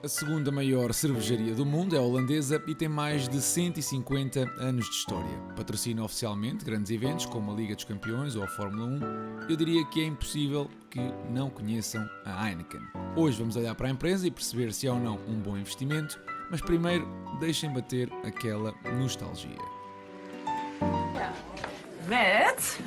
A segunda maior cervejaria do mundo é a holandesa e tem mais de 150 anos de história. Patrocina oficialmente grandes eventos como a Liga dos Campeões ou a Fórmula 1. Eu diria que é impossível que não conheçam a Heineken. Hoje vamos olhar para a empresa e perceber se é ou não um bom investimento, mas primeiro deixem bater aquela nostalgia. Met?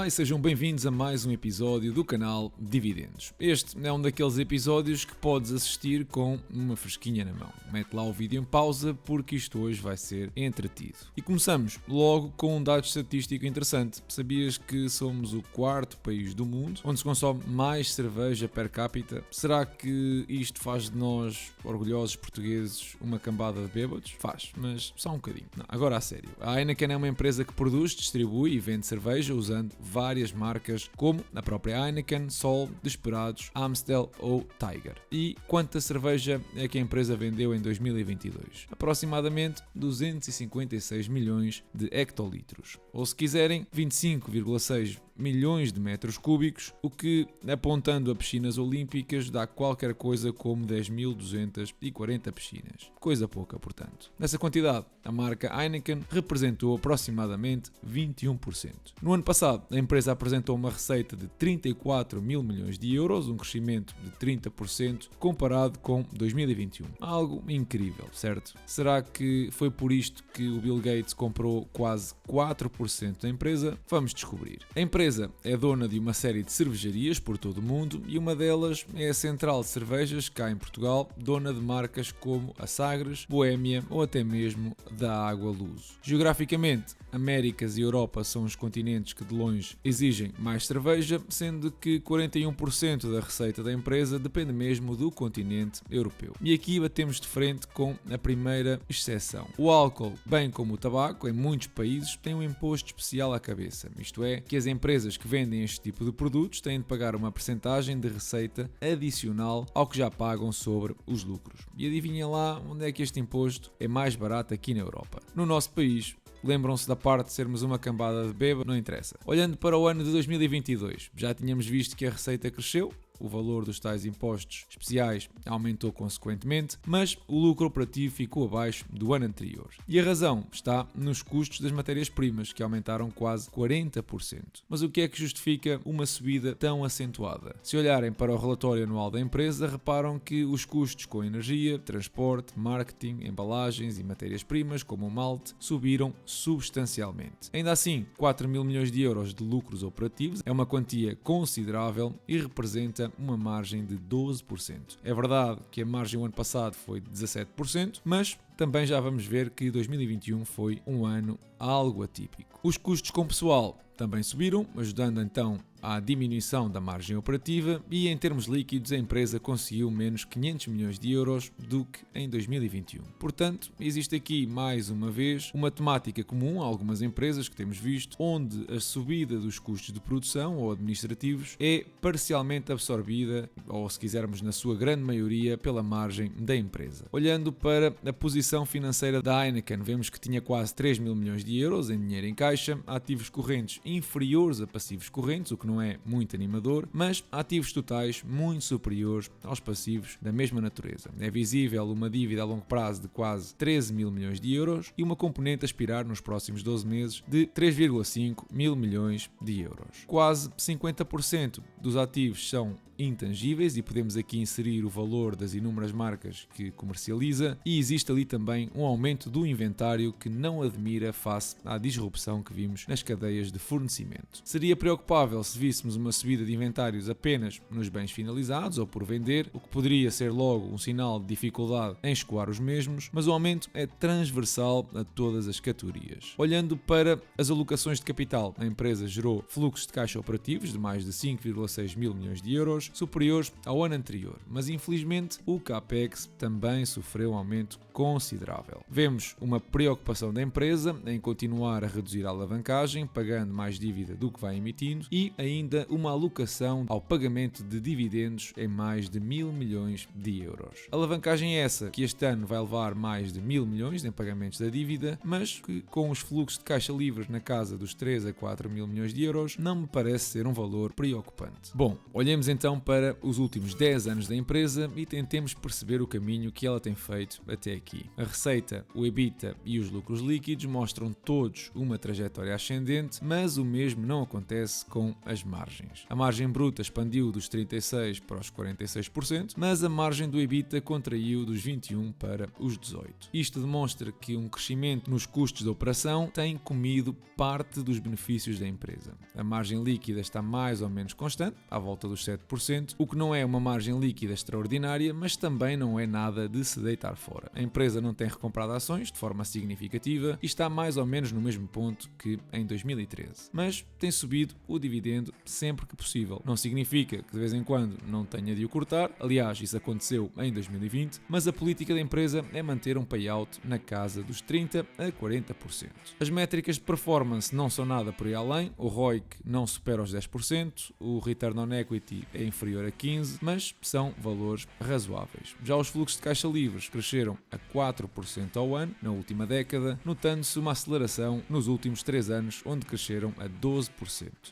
Olá e sejam bem-vindos a mais um episódio do canal Dividendos. Este é um daqueles episódios que podes assistir com uma fresquinha na mão. Mete lá o vídeo em pausa porque isto hoje vai ser entretido. E começamos logo com um dado estatístico interessante. Sabias que somos o quarto país do mundo onde se consome mais cerveja per capita? Será que isto faz de nós, orgulhosos portugueses, uma cambada de bêbados? Faz, mas só um bocadinho. Não, agora a sério. A Heineken é uma empresa que produz, distribui e vende cerveja usando várias marcas como a própria Heineken, Sol, Desperados, Amstel ou Tiger. E quanta cerveja é que a empresa vendeu em 2022? Aproximadamente 256 milhões de hectolitros. Ou se quiserem, 25,6 milhões de metros cúbicos, o que, apontando a piscinas olímpicas, dá qualquer coisa como 10.240 piscinas. Coisa pouca, portanto. Nessa quantidade, a marca Heineken representou aproximadamente 21%. No ano passado, a empresa apresentou uma receita de 34 mil milhões de euros, um crescimento de 30% comparado com 2021. Algo incrível, certo? Será que foi por isto que o Bill Gates comprou quase 4% da empresa? Vamos descobrir. A empresa é dona de uma série de cervejarias por todo o mundo e uma delas é a Central de Cervejas, cá em Portugal, dona de marcas como a Sagres, Boémia ou até mesmo da Água Luso. Geograficamente, Américas e Europa são os continentes que de longe exigem mais cerveja, sendo que 41% da receita da empresa depende mesmo do continente europeu. E aqui batemos de frente com a primeira exceção. O álcool, bem como o tabaco, em muitos países tem um imposto especial à cabeça, isto é, que as empresas que vendem este tipo de produtos têm de pagar uma percentagem de receita adicional ao que já pagam sobre os lucros. E adivinha lá onde é que este imposto é mais barato aqui na Europa. No nosso país. Lembram-se da parte de sermos uma cambada de bêbado? Não interessa. Olhando para o ano de 2022, já tínhamos visto que a receita cresceu, o valor dos tais impostos especiais aumentou consequentemente, mas o lucro operativo ficou abaixo do ano anterior. E a razão está nos custos das matérias-primas, que aumentaram quase 40%. Mas o que é que justifica uma subida tão acentuada? Se olharem para o relatório anual da empresa, reparam que os custos com energia, transporte, marketing, embalagens e matérias-primas, como o malte, subiram substancialmente. Ainda assim, 4 mil milhões de euros de lucros operativos é uma quantia considerável e representa uma margem de 12%. É verdade que a margem o ano passado foi de 17%, mas também já vamos ver que 2021 foi um ano algo atípico. Os custos com pessoal também subiram, ajudando então à diminuição da margem operativa e em termos líquidos a empresa conseguiu menos 500 milhões de euros do que em 2021. Portanto, existe aqui mais uma vez uma temática comum a algumas empresas que temos visto, onde a subida dos custos de produção ou administrativos é parcialmente absorvida, ou se quisermos na sua grande maioria, pela margem da empresa. Olhando para a posição financeira da Heineken, vemos que tinha quase 3 mil milhões de euros em dinheiro em caixa, ativos correntes inferiores a passivos correntes, o que não é muito animador, mas ativos totais muito superiores aos passivos da mesma natureza. É visível uma dívida a longo prazo de quase 13 mil milhões de euros e uma componente a expirar nos próximos 12 meses de 3,5 mil milhões de euros. Quase 50% dos ativos são intangíveis e podemos aqui inserir o valor das inúmeras marcas que comercializa e existe ali também um aumento do inventário que não admira face à disrupção que vimos nas cadeias de fornecimento. Seria preocupável se víssemos uma subida de inventários apenas nos bens finalizados ou por vender, o que poderia ser logo um sinal de dificuldade em escoar os mesmos, mas o aumento é transversal a todas as categorias. Olhando para as alocações de capital, a empresa gerou fluxos de caixa operativos de mais de 5,6 mil milhões de euros, superiores ao ano anterior, mas infelizmente o CAPEX também sofreu um aumento considerável. Vemos uma preocupação da empresa em continuar a reduzir a alavancagem, pagando mais dívida do que vai emitindo, e ainda uma alocação ao pagamento de dividendos em mais de 1.000 milhões de euros. A alavancagem é essa que este ano vai levar mais de 1.000 milhões em pagamentos da dívida, mas que com os fluxos de caixa livres na casa dos 3 a 4 mil milhões de euros não me parece ser um valor preocupante. Bom, olhemos então para os últimos 10 anos da empresa e tentemos perceber o caminho que ela tem feito até aqui. A receita, o EBITDA e os lucros líquidos mostram todos uma trajetória ascendente, mas o mesmo não acontece com as margens. A margem bruta expandiu dos 36% para os 46%, mas a margem do EBITDA contraiu dos 21% para os 18%. Isto demonstra que um crescimento nos custos da operação tem comido parte dos benefícios da empresa. A margem líquida está mais ou menos constante, à volta dos 7%, o que não é uma margem líquida extraordinária, mas também não é nada de se deitar fora. A empresa não tem recomprado ações de forma significativa e está mais ou menos no mesmo ponto que em 2013. Mas tem subido o dividendo sempre que possível. Não significa que de vez em quando não tenha de o cortar, aliás, isso aconteceu em 2020, mas a política da empresa é manter um payout na casa dos 30% a 40%. As métricas de performance não são nada por aí além, o ROIC não supera os 10%, o Return on Equity é inferior a 15%, mas são valores razoáveis. Já os fluxos de caixa livres cresceram a 4% ao ano na última década, notando-se uma aceleração nos últimos 3 anos, onde cresceram a 12%.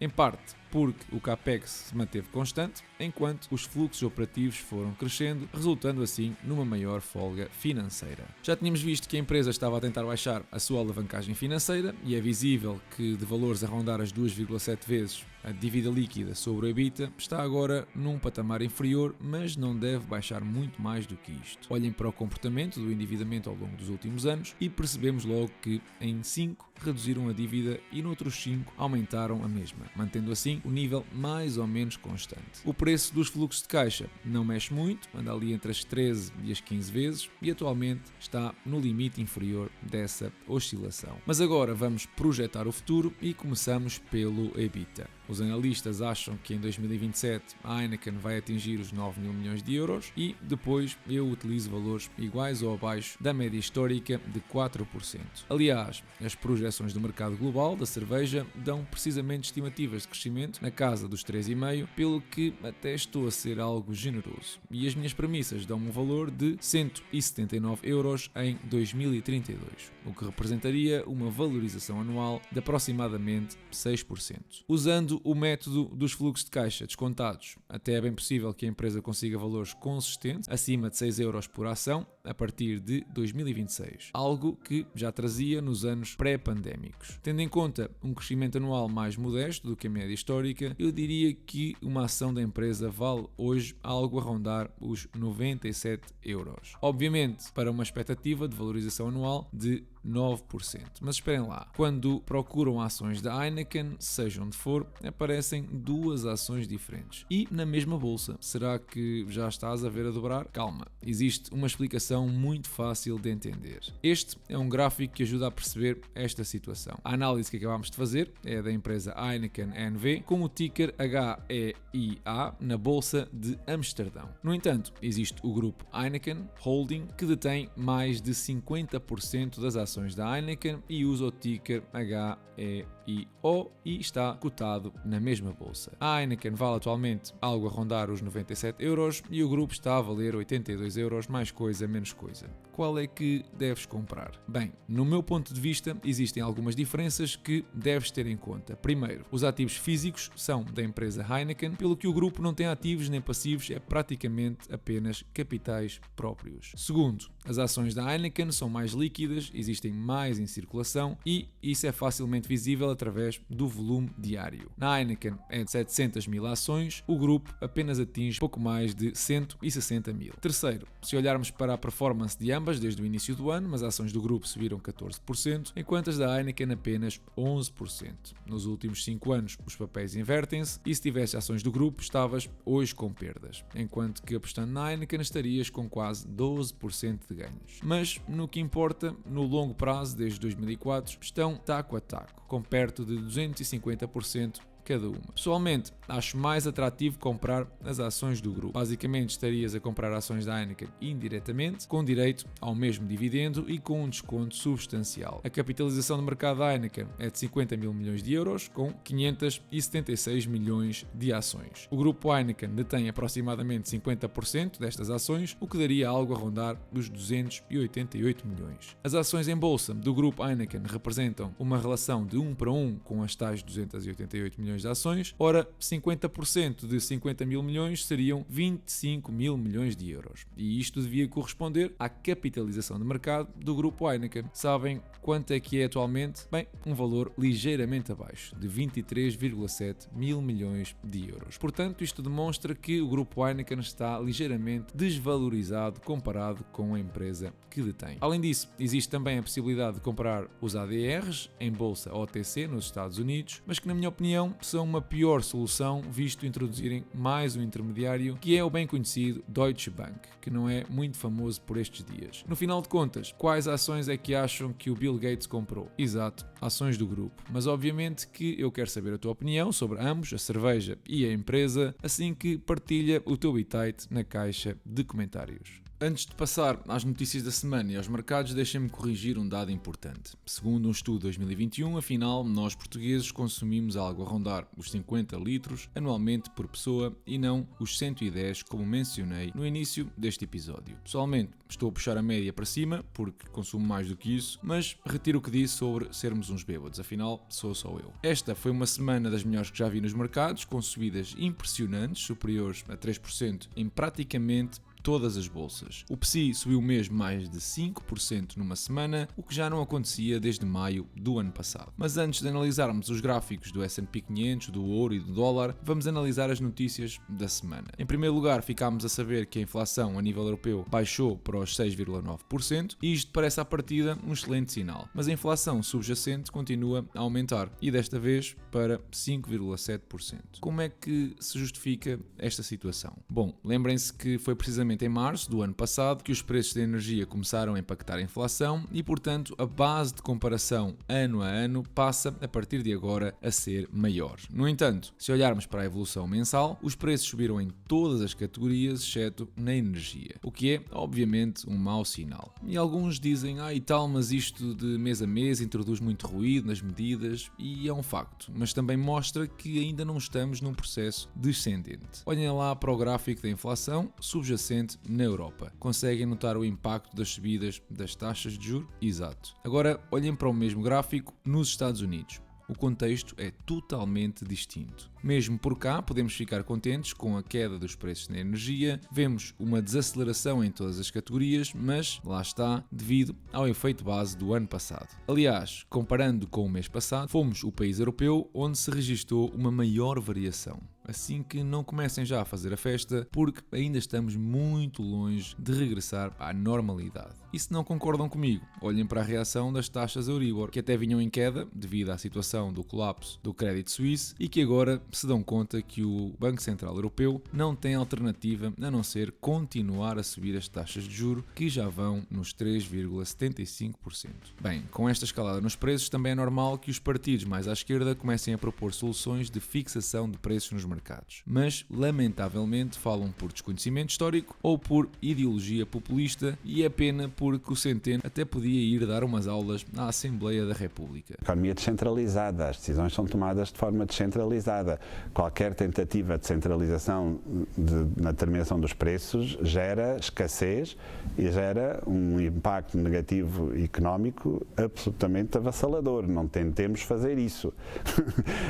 Em parte porque o CAPEX se manteve constante, enquanto os fluxos operativos foram crescendo, resultando assim numa maior folga financeira. Já tínhamos visto que a empresa estava a tentar baixar a sua alavancagem financeira e é visível que de valores a rondar as 2,7 vezes a dívida líquida sobre o EBITDA está agora num patamar inferior, mas não deve baixar muito mais do que isto. Olhem para o comportamento do endividamento ao longo dos últimos anos e percebemos logo que em 5 reduziram a dívida e noutros 5 aumentaram a mesma, mantendo assim o nível mais ou menos constante. O preço dos fluxos de caixa não mexe muito, anda ali entre as 13 e as 15 vezes e atualmente está no limite inferior dessa oscilação. Mas agora vamos projetar o futuro e começamos pelo EBITDA. Os analistas acham que em 2027 a Heineken vai atingir os 9 mil milhões de euros e depois eu utilizo valores iguais ou abaixo da média histórica de 4%. Aliás, as projeções do mercado global da cerveja dão precisamente estimativas de crescimento na casa dos 3,5%, pelo que até estou a ser algo generoso. E as minhas premissas dão um valor de 179 euros em 2032, o que representaria uma valorização anual de aproximadamente 6%. Usando o método dos fluxos de caixa descontados, até é bem possível que a empresa consiga valores consistentes, acima de 6 euros por ação, a partir de 2026, algo que já trazia nos anos pré-pandémicos. Tendo em conta um crescimento anual mais modesto do que a média histórica, eu diria que uma ação da empresa vale hoje algo a rondar os 97 euros. Obviamente, para uma expectativa de valorização anual de 9%. Mas esperem lá, quando procuram ações da Heineken, seja onde for, aparecem duas ações diferentes. E na mesma bolsa. Será que já estás a ver a dobrar? Calma, existe uma explicação muito fácil de entender. Este é um gráfico que ajuda a perceber esta situação. A análise que acabamos de fazer é da empresa Heineken N.V. com o ticker HEIA na bolsa de Amsterdão. No entanto, existe o grupo Heineken Holding que detém mais de 50% das ações da Heineken e usa o ticker HEIO e está cotado na mesma bolsa. A Heineken vale atualmente algo a rondar os 97 euros e o grupo está a valer 82 euros, mais coisa, menos coisa. Qual é que deves comprar? Bem, no meu ponto de vista, existem algumas diferenças que deves ter em conta. Primeiro, os ativos físicos são da empresa Heineken, pelo que o grupo não tem ativos nem passivos, é praticamente apenas capitais próprios. Segundo, As ações da Heineken são mais líquidas, existem mais em circulação e isso é facilmente visível através do volume diário. Na Heineken é de 700 mil ações, o grupo apenas atinge pouco mais de 160 mil. Terceiro, se olharmos para a performance de ambas desde o início do ano, as ações do grupo subiram 14%, enquanto as da Heineken apenas 11%. Nos últimos 5 anos, os papéis invertem-se e se tivesse ações do grupo, estavas hoje com perdas, enquanto que apostando na Heineken estarias com quase 12% de ganhos. Mas, no que importa, no longo prazo, desde 2004, estão taco a taco, com perto de 250% cada uma. Pessoalmente, acho mais atrativo comprar as ações do grupo. Basicamente, estarias a comprar ações da Heineken indiretamente, com direito ao mesmo dividendo e com um desconto substancial. A capitalização de mercado da Heineken é de 50 mil milhões de euros, com 576 milhões de ações. O grupo Heineken detém aproximadamente 50% destas ações, o que daria algo a rondar os 288 milhões. As ações em bolsa do grupo Heineken representam uma relação de 1 para 1 com as tais 288 milhões de ações, ora 50% de 50 mil milhões seriam 25 mil milhões de euros. E isto devia corresponder à capitalização de mercado do grupo Heineken. Sabem quanto é que é atualmente? Bem, um valor ligeiramente abaixo, de 23,7 mil milhões de euros. Portanto, isto demonstra que o grupo Heineken está ligeiramente desvalorizado comparado com a empresa que detém. Além disso, existe também a possibilidade de comprar os ADRs em bolsa OTC nos Estados Unidos, mas que na minha opinião são uma pior solução visto introduzirem mais um intermediário que é o bem conhecido Deutsche Bank, que não é muito famoso por estes dias. No final de contas, quais ações é que acham que o Bill Gates comprou? Exato, ações do grupo. Mas obviamente que eu quero saber a tua opinião sobre ambos, a cerveja e a empresa, assim que partilha o teu bitite na caixa de comentários. Antes de passar às notícias da semana e aos mercados, deixem-me corrigir um dado importante. Segundo um estudo de 2021, afinal, nós portugueses consumimos algo a rondar os 50 litros anualmente por pessoa e não os 110, como mencionei no início deste episódio. Pessoalmente, estou a puxar a média para cima, porque consumo mais do que isso, mas retiro o que disse sobre sermos uns bêbados, afinal, sou só eu. Esta foi uma semana das melhores que já vi nos mercados, com subidas impressionantes, superiores a 3% em praticamente todas as bolsas. O PSI subiu mesmo mais de 5% numa semana, o que já não acontecia desde maio do ano passado. Mas antes de analisarmos os gráficos do S&P 500, do ouro e do dólar, vamos analisar as notícias da semana. Em primeiro lugar, ficámos a saber que a inflação a nível europeu baixou para os 6,9% e isto parece à partida um excelente sinal. Mas a inflação subjacente continua a aumentar e desta vez para 5,7%. Como é que se justifica esta situação? Bom, lembrem-se que foi precisamente em março do ano passado que os preços da energia começaram a impactar a inflação e, portanto, a base de comparação ano a ano passa, a partir de agora, a ser maior. No entanto, se olharmos para a evolução mensal, os preços subiram em todas as categorias, exceto na energia, o que é, obviamente, um mau sinal. E alguns dizem, e tal, mas isto de mês a mês introduz muito ruído nas medidas, e é um facto, mas também mostra que ainda não estamos num processo descendente. Olhem lá para o gráfico da inflação subjacente na Europa. Conseguem notar o impacto das subidas das taxas de juros? Exato. Agora, olhem para o mesmo gráfico nos Estados Unidos. O contexto é totalmente distinto. Mesmo por cá, podemos ficar contentes com a queda dos preços na energia, vemos uma desaceleração em todas as categorias, mas lá está, devido ao efeito base do ano passado. Aliás, comparando com o mês passado, fomos o país europeu onde se registou uma maior variação. Assim que não comecem já a fazer a festa, porque ainda estamos muito longe de regressar à normalidade. E se não concordam comigo, olhem para a reação das taxas Euribor, que até vinham em queda devido à situação do colapso do crédito suíço e que agora se dão conta que o Banco Central Europeu não tem alternativa a não ser continuar a subir as taxas de juros, que já vão nos 3,75%. Bem, com esta escalada nos preços, também é normal que os partidos mais à esquerda comecem a propor soluções de fixação de preços nos mercados. Mas, lamentavelmente, falam por desconhecimento histórico ou por ideologia populista e é pena porque o Centeno até podia ir dar umas aulas na Assembleia da República. Economia descentralizada, as decisões são tomadas de forma descentralizada. qualquer tentativa de centralização na determinação dos preços gera escassez e gera um impacto negativo económico absolutamente avassalador. Não tentemos fazer isso.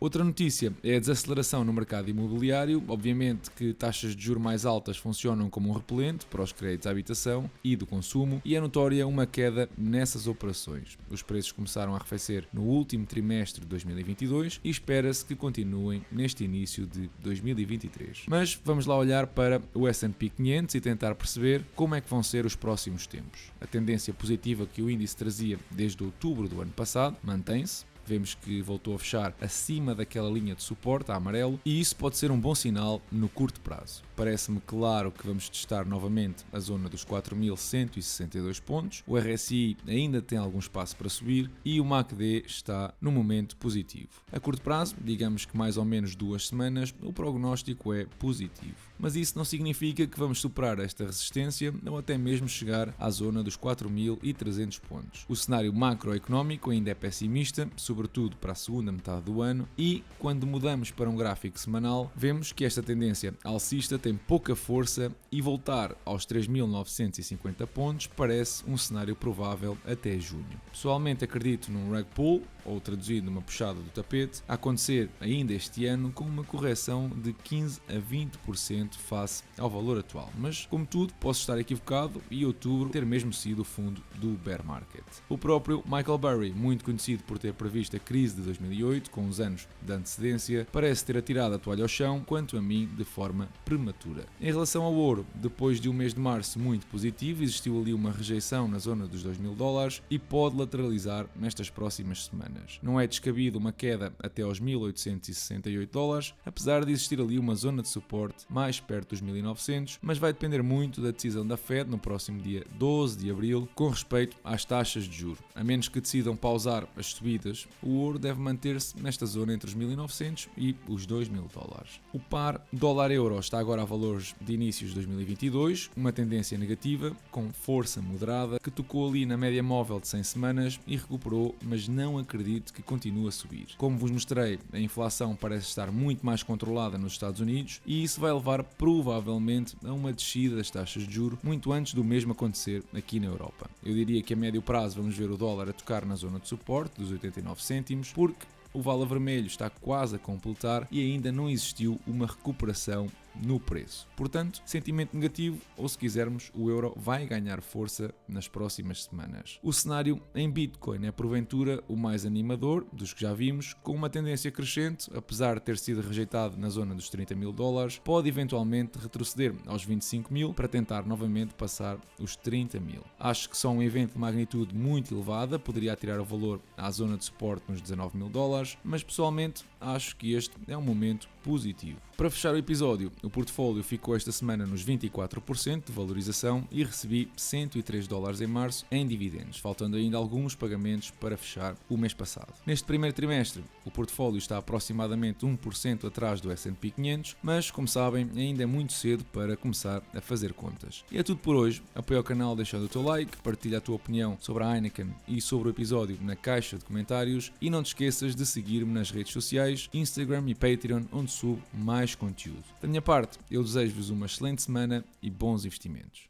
Outra notícia é a desaceleração no mercado imobiliário. Obviamente que taxas de juros mais altas funcionam como um repelente para os créditos à habitação e do consumo, e é notória uma queda nessas operações. Os preços começaram a arrefecer no último trimestre de 2022 e espera-se que continuem neste início de 2023. Mas vamos lá olhar para o S&P 500 e tentar perceber como é que vão ser os próximos tempos. A tendência positiva que o índice trazia desde outubro do ano passado mantém-se. Vemos que voltou a fechar acima daquela linha de suporte, a amarelo, e isso pode ser um bom sinal no curto prazo. Parece-me claro que vamos testar novamente a zona dos 4.162 pontos, o RSI ainda tem algum espaço para subir e o MACD está no momento positivo. A curto prazo, digamos que mais ou menos 2 semanas, o prognóstico é positivo. Mas isso não significa que vamos superar esta resistência ou até mesmo chegar à zona dos 4.300 pontos. O cenário macroeconómico ainda é pessimista, sobretudo para a segunda metade do ano, e quando mudamos para um gráfico semanal, vemos que esta tendência alcista tem pouca força e voltar aos 3.950 pontos parece um cenário provável até junho. Pessoalmente acredito num rug pull, ou traduzido numa puxada do tapete, a acontecer ainda este ano com uma correção de 15 a 20% face ao valor atual, mas como tudo posso estar equivocado e outubro ter mesmo sido o fundo do bear market. O próprio Michael Burry, muito conhecido por ter previsto a crise de 2008 com uns anos de antecedência, parece ter atirado a toalha ao chão, quanto a mim, de forma prematura. Em relação ao ouro, depois de um mês de março muito positivo, existiu ali uma rejeição na zona dos $2.000 e pode lateralizar nestas próximas semanas. Não é descabido uma queda até aos $1.868, apesar de existir ali uma zona de suporte mais perto dos 1.900, mas vai depender muito da decisão da Fed no próximo dia 12 de abril com respeito às taxas de juros. A menos que decidam pausar as subidas, o ouro deve manter-se nesta zona entre os 1.900 e os $2.000. O par dólar-euro está agora a valores de inícios de 2022, uma tendência negativa com força moderada que tocou ali na média móvel de 100 semanas e recuperou, mas não acredito que continue a subir. Como vos mostrei, a inflação parece estar muito mais controlada nos Estados Unidos e isso vai levar provavelmente a uma descida das taxas de juros muito antes do mesmo acontecer aqui na Europa. Eu diria que a médio prazo vamos ver o dólar a tocar na zona de suporte dos 89 cêntimos, porque o vala vermelho está quase a completar e ainda não existiu uma recuperação no preço. Portanto, sentimento negativo, ou se quisermos, o euro vai ganhar força nas próximas semanas. O cenário em Bitcoin é porventura o mais animador dos que já vimos, com uma tendência crescente, apesar de ter sido rejeitado na zona dos $30.000, pode eventualmente retroceder aos 25.000 para tentar novamente passar os 30.000. Acho que só um evento de magnitude muito elevada poderia atirar o valor à zona de suporte nos $19.000, mas pessoalmente acho que este é um momento positivo. Para fechar o episódio, o portfólio ficou esta semana nos 24% de valorização e recebi $103 em março em dividendos, faltando ainda alguns pagamentos para fechar o mês passado. Neste primeiro trimestre, o portfólio está aproximadamente 1% atrás do S&P 500, mas, como sabem, ainda é muito cedo para começar a fazer contas. E é tudo por hoje. Apoia o canal deixando o teu like, partilha a tua opinião sobre a Heineken e sobre o episódio na caixa de comentários e não te esqueças de seguir-me nas redes sociais, Instagram e Patreon, onde subo mais conteúdo. Da minha parte, eu desejo-vos uma excelente semana e bons investimentos.